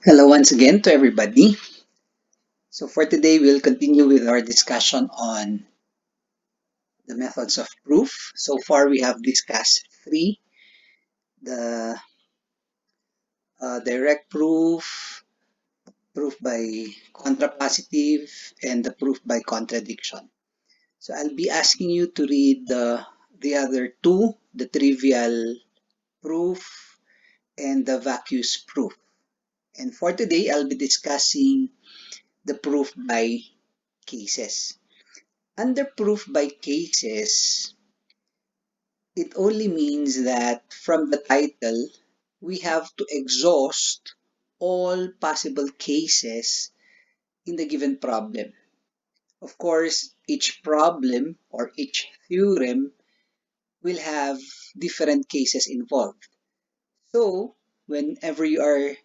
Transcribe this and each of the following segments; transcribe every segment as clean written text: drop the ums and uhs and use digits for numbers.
Hello once again to everybody. So for today, we'll continue with our discussion on the methods of proof. So far, we have discussed three: the direct proof, proof by contrapositive, and the proof by contradiction. So I'll be asking you to read the other two: the trivial proof and the vacuous proof. And for today, I'll be discussing the proof by cases. Under proof by cases, it only means that from the title, we have to exhaust all possible cases in the given problem. Of course, each problem or each theorem will have different cases involved. So, whenever you are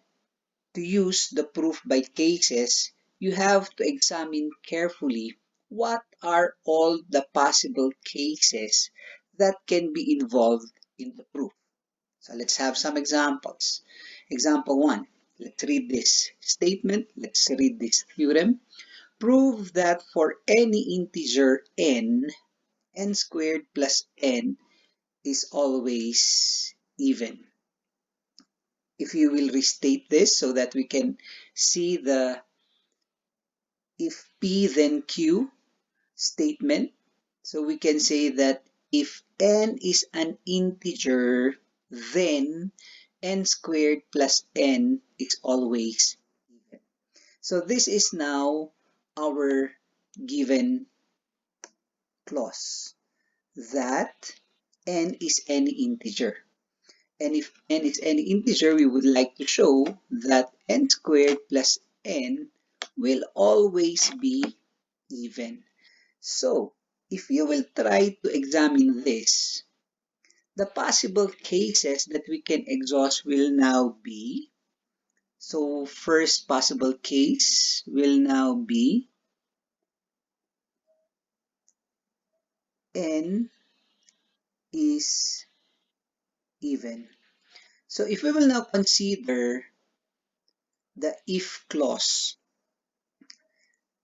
to use the proof by cases, you have to examine carefully what are all the possible cases that can be involved in the proof. So let's have some examples. Example 1. Let's read this statement. Let's read this theorem. Prove that for any integer n squared plus n is always even. If you will restate this so that we can see the if P then Q statement. So we can say that if n is an integer, then n squared plus n is always even. So this is now our given clause that n is any integer. And if n is any integer, we would like to show that n squared plus n will always be even. So, if you will try to examine this, the possible cases that we can exhaust will now be, so first possible case will now be n is even. So if we will now consider the if clause,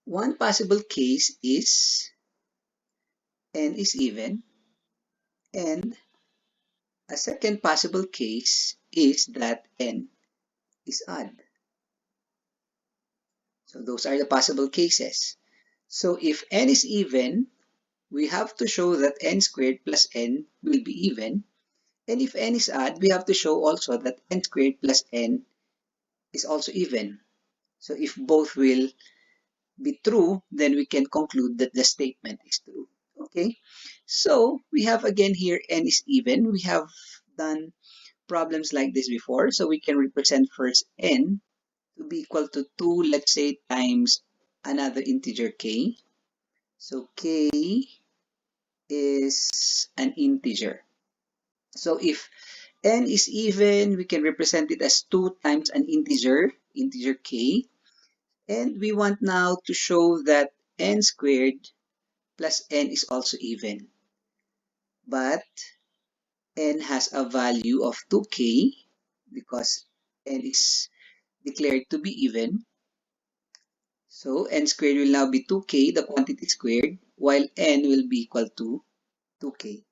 one possible case is n is even, and a second possible case is that n is odd. So those are the possible cases. So if n is even, we have to show that n squared plus n will be even. And if n is odd, we have to show also that n squared plus n is also even. So if both will be true, then we can conclude that the statement is true. Okay, so we have again here n is even. We have done problems like this before. So we can represent first n to be equal to 2, let's say, times another integer k. So k is an integer. So if n is even, we can represent it as 2 times an integer k. And we want now to show that n squared plus n is also even. But n has a value of 2k because n is declared to be even. So n squared will now be 2k, the quantity squared, while n will be equal to 2k.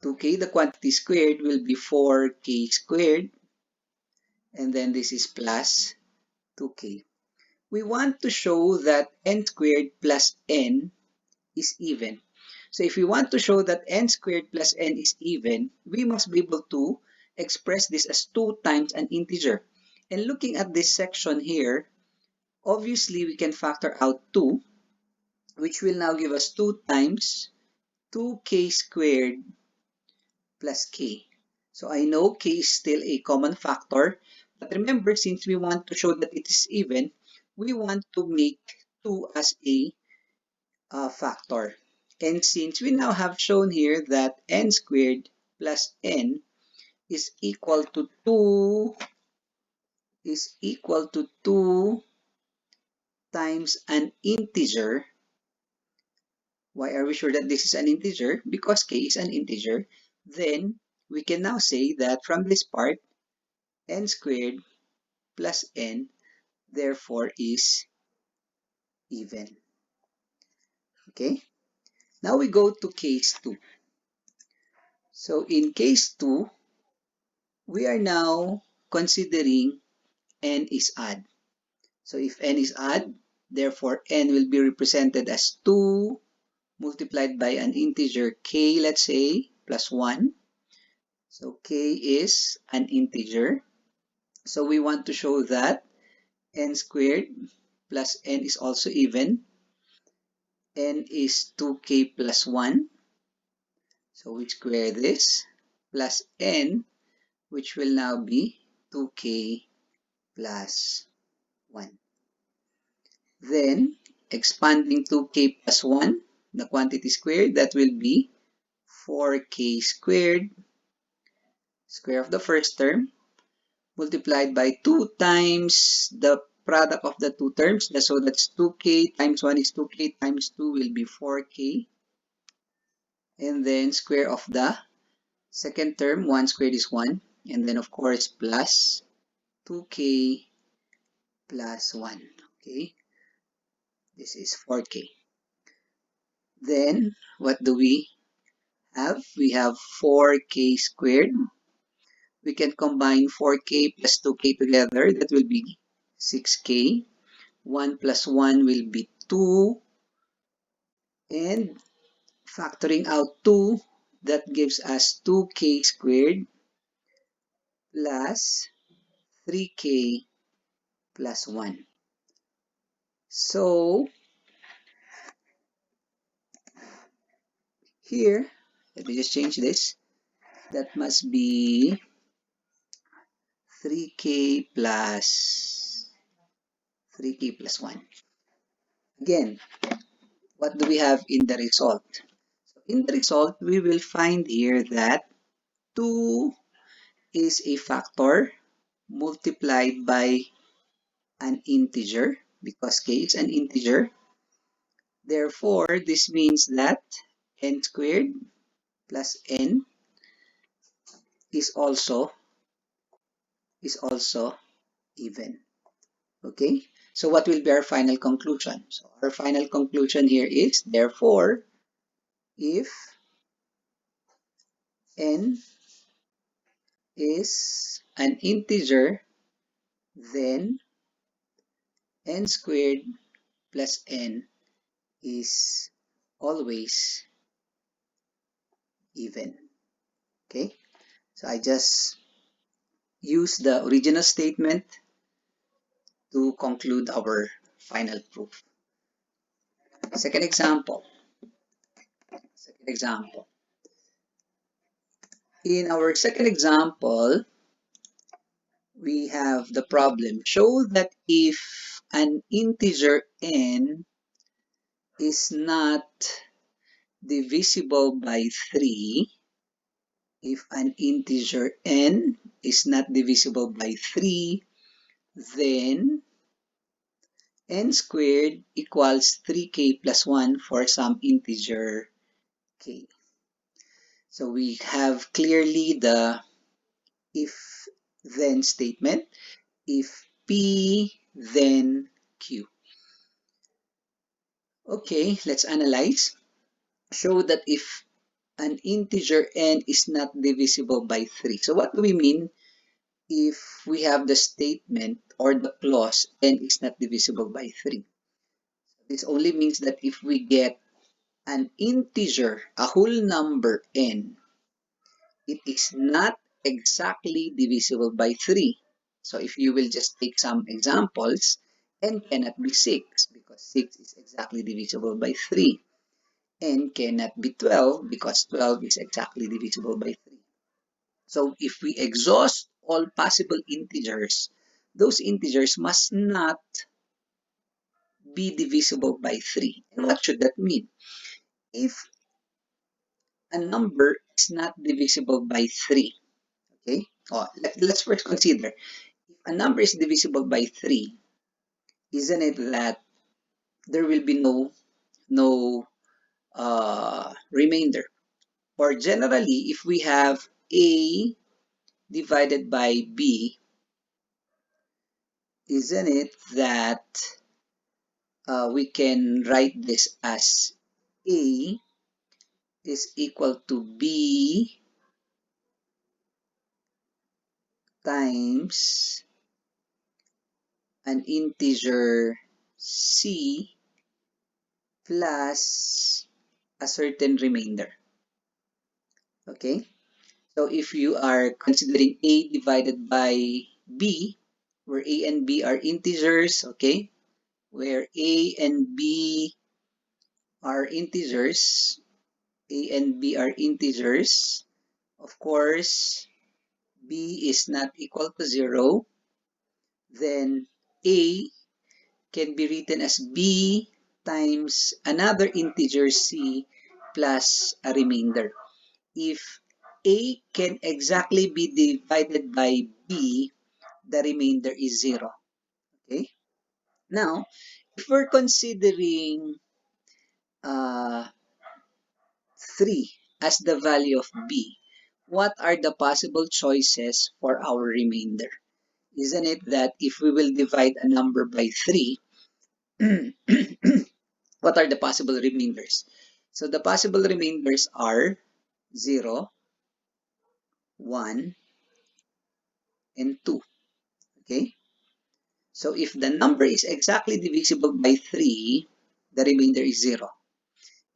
2k, the quantity squared, will be 4k squared, and then this is plus 2k. We want to show that n squared plus n is even. So if we want to show that n squared plus n is even, we must be able to express this as 2 times an integer. And looking at this section here, obviously we can factor out 2, which will now give us 2 times 2k squared plus k. So I know k is still a common factor, but remember, since we want to show that it is even, we want to make 2 as a factor. And since we now have shown here that n squared plus n is equal to 2 times an integer. Why are we sure that this is an integer? Because k is an integer. Then we can now say that from this part, n squared plus n, therefore is even. Okay, now we go to case 2. So in case 2, we are now considering n is odd. So if n is odd, therefore n will be represented as 2 multiplied by an integer k, let's say, plus 1. So k is an integer. So we want to show that n squared plus n is also even. N is 2k plus 1. So we square this plus n, which will now be 2k plus 1. Then expanding 2k plus 1, the quantity squared, that will be 4k squared, square of the first term, multiplied by 2 times the product of the two terms. So that's 2k times 1 is 2k times 2 will be 4k. And then square of the second term, 1 squared is 1. And then of course plus 2k plus 1. Okay, this is 4k. Then what do we have? We have 4k squared. We can combine 4k plus 2k together. That will be 6k. 1 plus 1 will be 2. And factoring out 2, that gives us 2k squared plus 3k plus 1. So here, let me just change this. That must be 3k plus 1. Again, what do we have in the result? So in the result, we will find here that 2 is a factor multiplied by an integer because k is an integer. Therefore, this means that n squared plus n is also even. Okay, so what will be our final conclusion? So our final conclusion here is, therefore, if n is an integer, then n squared plus n is always even. Okay, so I just use the original statement to conclude our final proof. Second example. In our second example, we have the problem. Show that if an integer n is not divisible by 3, if an integer n is not divisible by 3, then n squared equals 3k plus 1 for some integer k. So we have clearly the if then statement. If P then Q. Okay, let's analyze. Show that if an integer n is not divisible by 3. So what do we mean if we have the statement or the clause n is not divisible by 3? This only means that if we get an integer, a whole number n, it is not exactly divisible by 3. So if you will just take some examples, n cannot be 6 because 6 is exactly divisible by 3. N cannot be 12 because 12 is exactly divisible by 3. So if we exhaust all possible integers, those integers must not be divisible by 3. And what should that mean? If a number is not divisible by 3, okay? Let's first consider, if a number is divisible by 3, isn't it that there will be no remainder? Or generally, if we have A divided by B, isn't it that we can write this as A is equal to B times an integer C plus a certain remainder. Okay? So if you are considering A divided by B, where A and B are integers, okay? Where A and B are integers, A and B are integers, of course, B is not equal to 0, then A can be written as B times another integer C plus a remainder. If A can exactly be divided by B, the remainder is 0. Okay? Now, if we're considering uh, 3 as the value of B, what are the possible choices for our remainder? Isn't it that if we will divide a number by 3, what are the possible remainders? So the possible remainders are 0, 1, and 2. Okay? So if the number is exactly divisible by 3, the remainder is 0.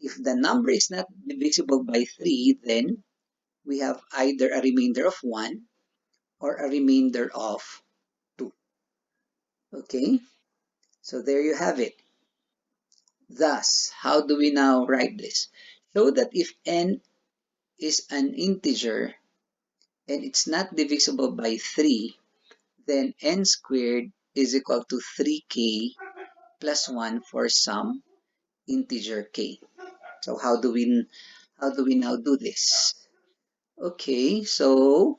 If the number is not divisible by 3, then we have either a remainder of 1 or a remainder of 2. Okay? So there you have it. Thus, how do we now write this? Show that if n is an integer and it's not divisible by 3, then n squared is equal to 3k plus 1 for some integer k. So how do we now do this? Okay, so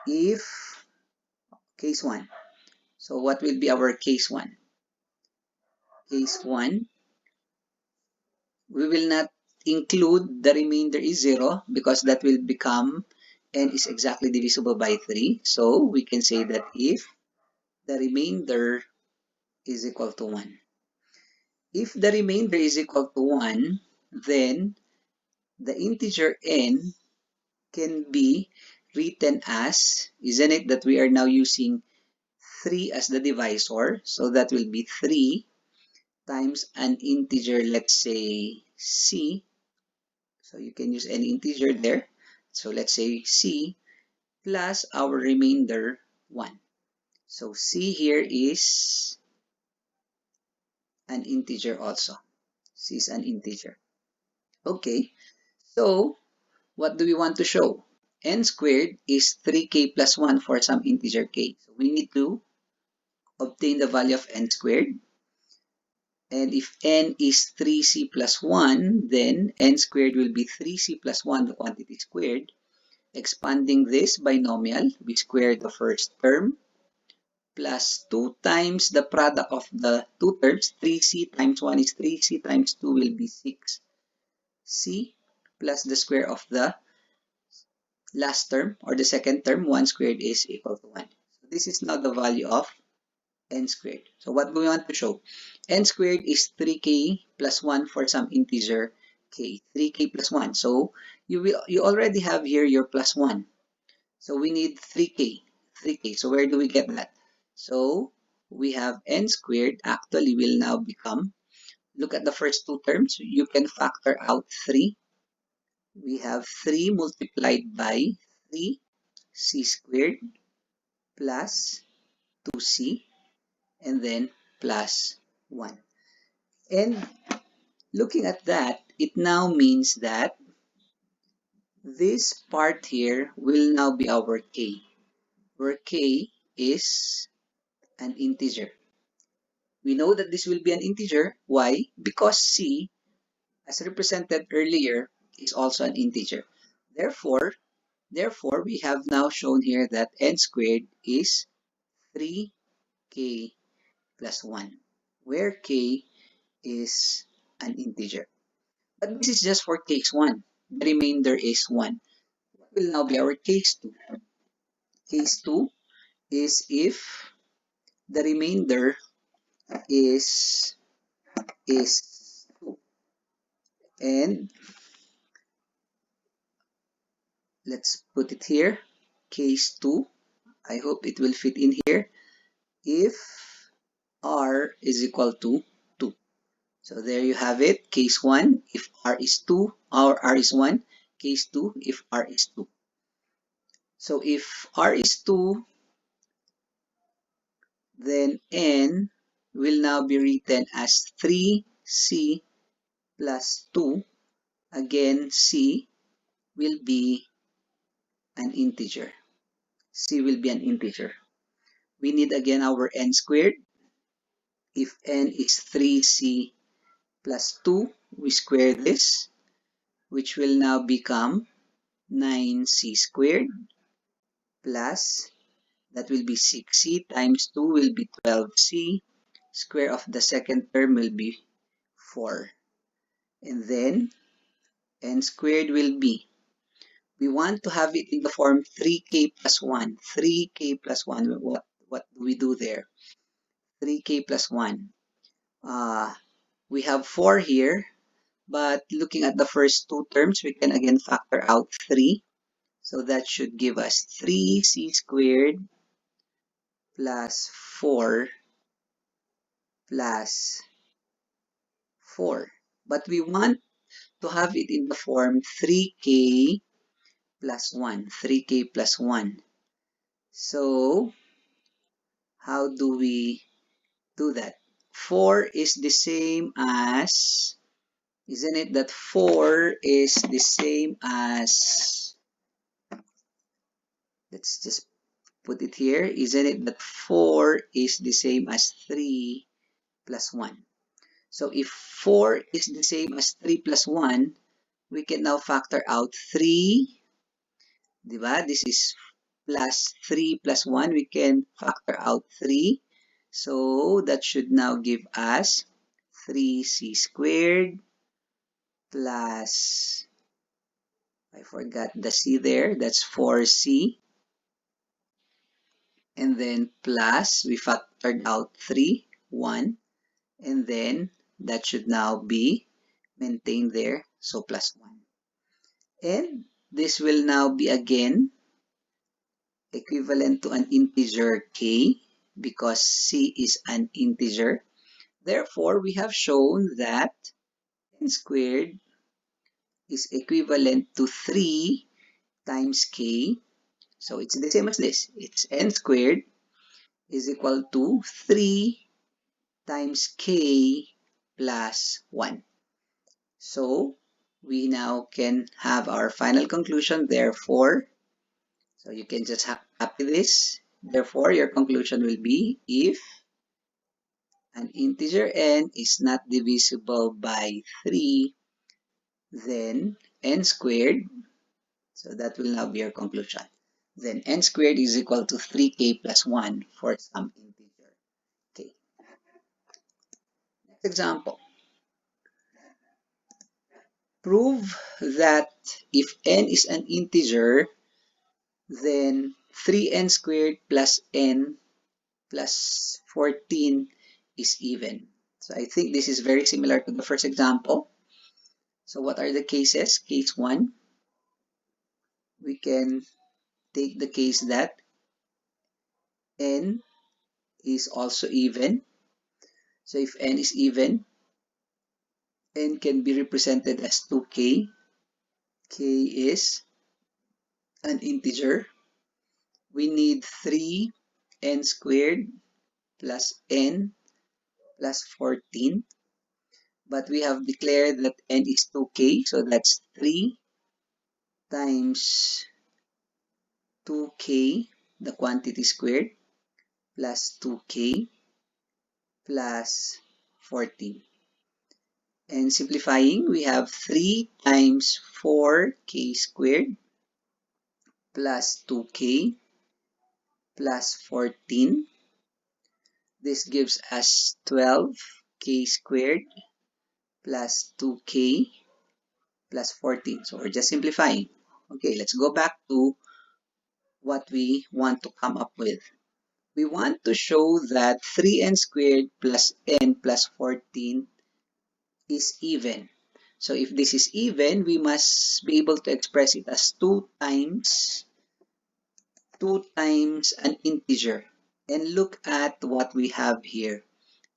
if case 1. So what will be our case 1? Case 1, we will not include the remainder is 0 because that will become n is exactly divisible by 3. So we can say that if the remainder is equal to 1. If the remainder is equal to 1, then the integer n can be written as, isn't it that we are now using 3 as the divisor? So that will be 3 times an integer, let's say c. So you can use any integer there. So let's say c plus our remainder 1. So c here is an integer also. C is an integer. Okay, so what do we want to show? N squared is 3k plus 1 for some integer k. So we need to obtain the value of n squared. And if n is 3c plus 1, then n squared will be 3c plus 1, the quantity squared. Expanding this binomial, we square the first term plus 2 times the product of the two terms. 3c times 1 is 3c times 2 will be 6c plus the square of the last term or the second term. 1 squared is equal to 1. So this is now the value of n squared. So what do we want to show? N squared is 3k plus 1 for some integer k. 3k plus 1. So you already have here your plus 1. So we need 3k. 3k. So where do we get that? So we have n squared actually will now become, look at the first two terms. You can factor out 3. We have 3 multiplied by 3c squared plus 2c and then plus 1. And looking at that, it now means that this part here will now be our k, where k is an integer. We know that this will be an integer. Why? Because c, as represented earlier, is also an integer. Therefore, we have now shown here that n squared is 3k plus 1, where k is an integer. But this is just for case 1. The remainder is 1. What will now be our case 2? Case 2 is if the remainder is 2. And let's put it here, case 2. I hope it will fit in here. If r is equal to 2. So there you have it. Case 1, if r is 2, or r is 1. Case 2, if r is 2. So if r is 2, then n will now be written as 3c plus 2. Again, c will be an integer. C will be an integer. We need again our n squared. If n is 3c plus 2, we square this, which will now become 9c squared plus, that will be 6c times 2 will be 12c. Square of the second term will be 4. And then n squared will be, we want to have it in the form 3k plus 1. 3k plus 1, what do we do there? 3k plus 1. We have 4 here, but looking at the first two terms, we can again factor out 3. So that should give us 3c squared plus 4 plus 4. But we want to have it in the form 3k plus 1. 3k plus 1. So how do we do that? 4 is the same as, isn't it that 4 is the same as, let's just put it here, isn't it that 4 is the same as 3 plus 1? So if 4 is the same as 3 plus 1, we can now factor out 3, diba? This is plus 3 plus 1, we can factor out 3. So that should now give us 3c squared plus, I forgot the c there, that's 4c. And then plus, we factored out 3, 1. And then that should now be maintained there, so plus 1. And this will now be again equivalent to an integer k, because c is an integer. Therefore, we have shown that n squared is equivalent to 3 times k. So it's the same as this. It's n squared is equal to 3 times k plus 1. So we now can have our final conclusion. Therefore, so you can just copy this. Therefore, your conclusion will be, if an integer n is not divisible by 3, then n squared, so that will now be your conclusion. Then n squared is equal to 3k plus 1 for some integer k. Next example. Prove that if n is an integer, then 3n squared plus n plus 14 is even. So I think this is very similar to the first example. So what are the cases? Case 1, we can take the case that n is also even. So if n is even, n can be represented as 2k. K is an integer. We need 3n squared plus n plus 14. But we have declared that n is 2k, so that's 3 times 2k, the quantity squared, plus 2k plus 14. And simplifying, we have 3 times 4k squared plus 2k plus 14. This gives us 12k squared plus 2k plus 14. So we're just simplifying. Okay, let's go back to what we want to come up with. we want to show that 3n squared plus n plus 14 is even. So if this is even, we must be able to express it as 2 times an integer. And look at what we have here.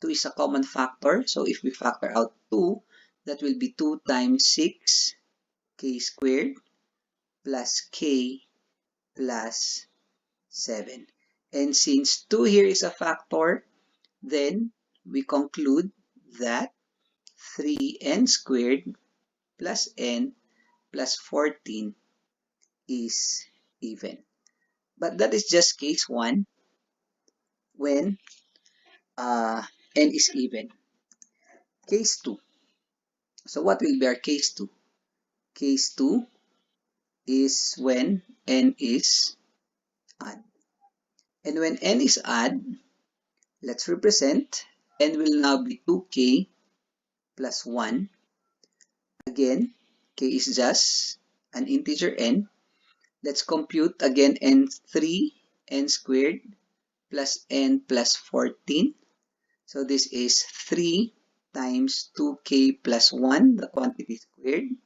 2 is a common factor. So if we factor out 2, that will be 2 times 6k squared plus k plus 7. And since 2 here is a factor, then we conclude that 3n squared plus n plus 14 is even. But that is just case 1 when n is even. Case 2. So what will be our case 2? Case 2 is when n is odd. And when n is odd, let's represent n will now be 2k plus 1. Again, k is just an integer n. Let's compute again n3, n squared plus n plus 14. So this is 3 times 2k plus 1, the quantity squared,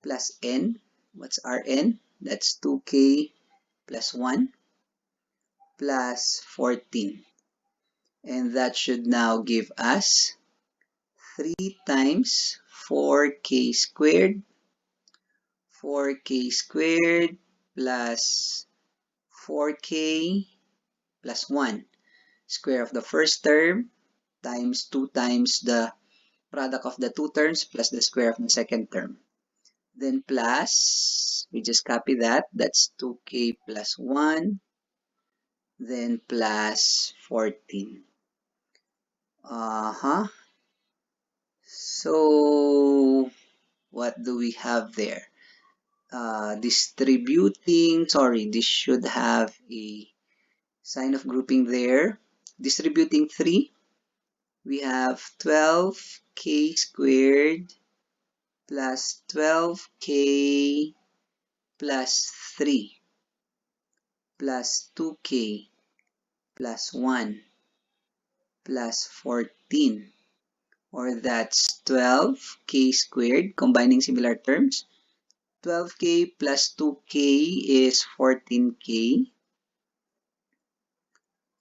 plus n. What's our n? That's 2k plus 1 plus 14. And that should now give us 3 times 4k squared, 4k squared plus 4k plus 1. Square of the first term times 2 times the product of the two terms plus the square of the second term. Then plus, we just copy that, that's 2k plus 1, then plus 14. So, what do we have there? Distributing, sorry, this should have a sign of grouping there. Distributing 3, we have 12k squared plus 12k plus 3 plus 2k plus 1 plus 14, or that's 12k squared, combining similar terms. 12k plus 2k is 14k.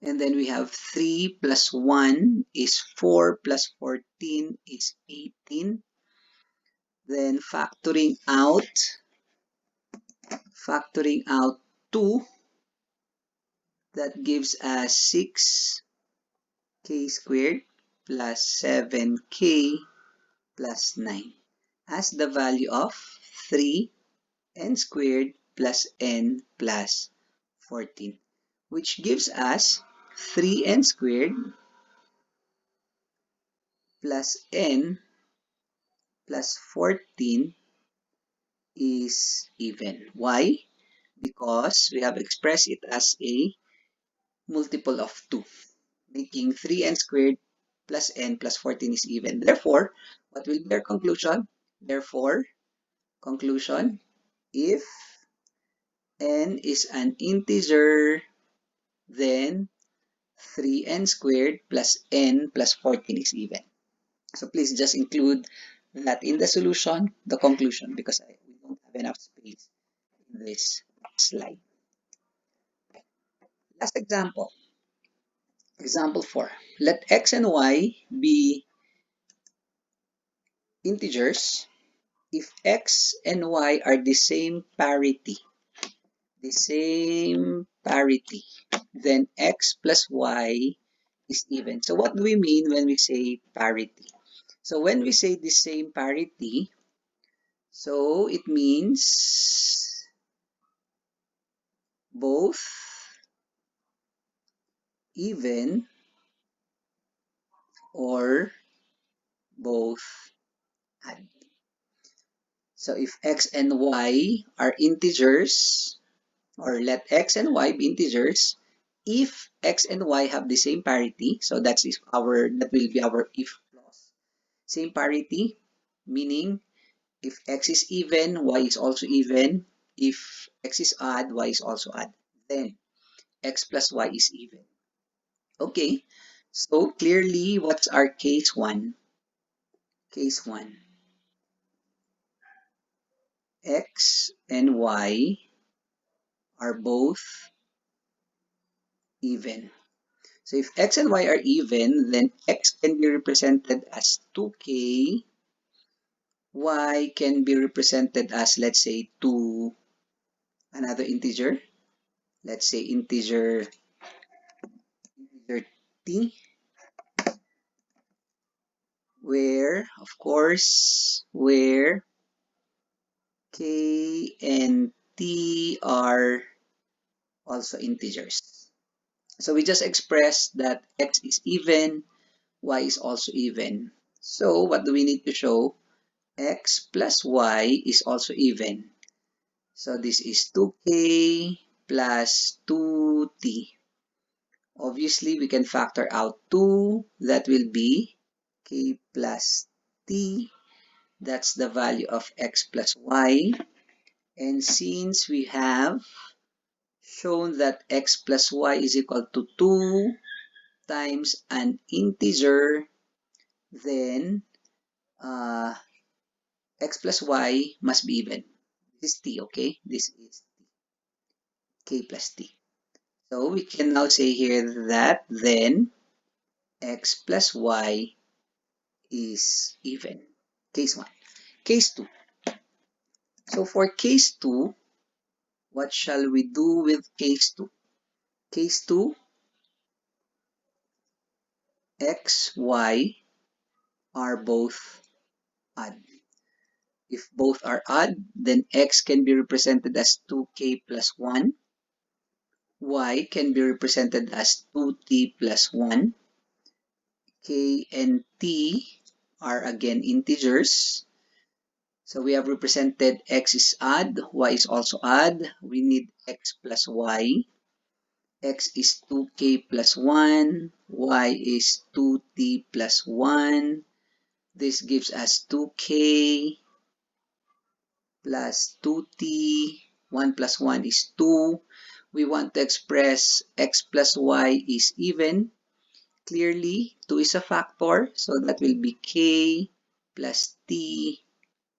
And then we have 3 plus 1 is 4 plus 14 is 18. Then factoring out 2, that gives us 6k squared plus 7k plus 9 as the value of 3n squared plus n plus 14, which gives us 3n squared plus n plus 14 is even. Why? Because we have expressed it as a multiple of 2, making 3n squared plus n plus 14 is even. Therefore, what will be our conclusion? Therefore, conclusion, if n is an integer, then 3n squared plus n plus 14 is even. So please just include that in the solution, the conclusion, because we don't have enough space in this slide. Last example. Example 4. Let x and y be integers if x and y are the same parity, then x plus y is even. So what do we mean when we say parity? So when we say the same parity, so it means both even or both odd. So if x and y are integers, or let x and y be integers, if x and y have the same parity, so that will be our if clause. Same parity, meaning if x is even, y is also even. If x is odd, y is also odd. Then x plus y is even. Okay, so clearly, what's our case 1? Case 1, x and y are both even. So if x and y are even, then x can be represented as 2k, y can be represented as, let's say, 2, another integer, let's say integer t, where, of course, where k and t are also integers. So we just expressed that x is even, y is also even. So what do we need to show? X plus y is also even. So this is 2k plus 2t. Obviously, we can factor out 2. That will be k plus t. That's the value of x plus y. And since we have shown that x plus y is equal to 2 times an integer, then x plus y must be even. This is t, okay? This is k plus t. So we can now say here that then x plus y is even. Case 1. Case 2. So for case 2, what shall we do with case 2? Case 2, x, y are both odd. If both are odd, then x can be represented as 2k plus 1. Y can be represented as 2t plus 1. K and t are again integers. So we have represented x is odd, y is also odd. We need x plus y. X is 2k plus 1, y is 2t plus 1. This gives us 2k plus 2t. 1 plus 1 is 2. We want to express x plus y is even. Clearly, 2 is a factor, so that will be k plus t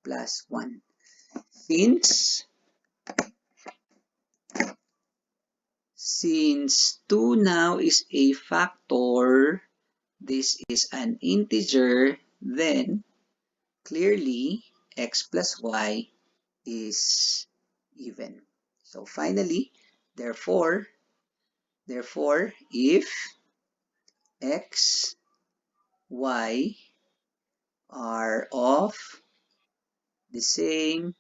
plus 1. Since 2 now is a factor, this is an integer, then clearly x plus y is even. So finally, therefore, if x, y are of the same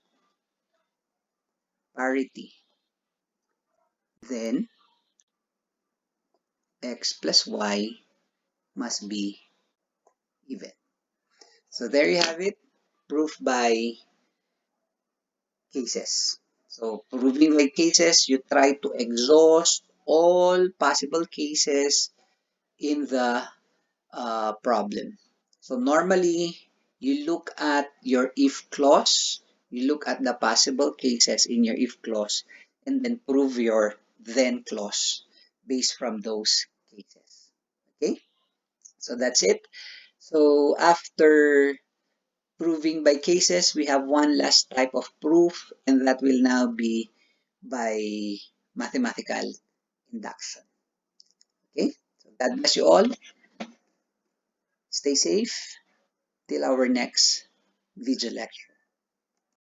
parity, then x plus y must be even. So there you have it, proof by cases. So proving by cases, you try to exhaust all possible cases in the problem. So normally, you look at your if clause, you look at the possible cases in your if clause, and then prove your then clause based from those cases. Okay, so that's it. So after proving by cases, we have one last type of proof, and that will now be by mathematical induction. Okay, so God bless you all. Stay safe till our next video lecture.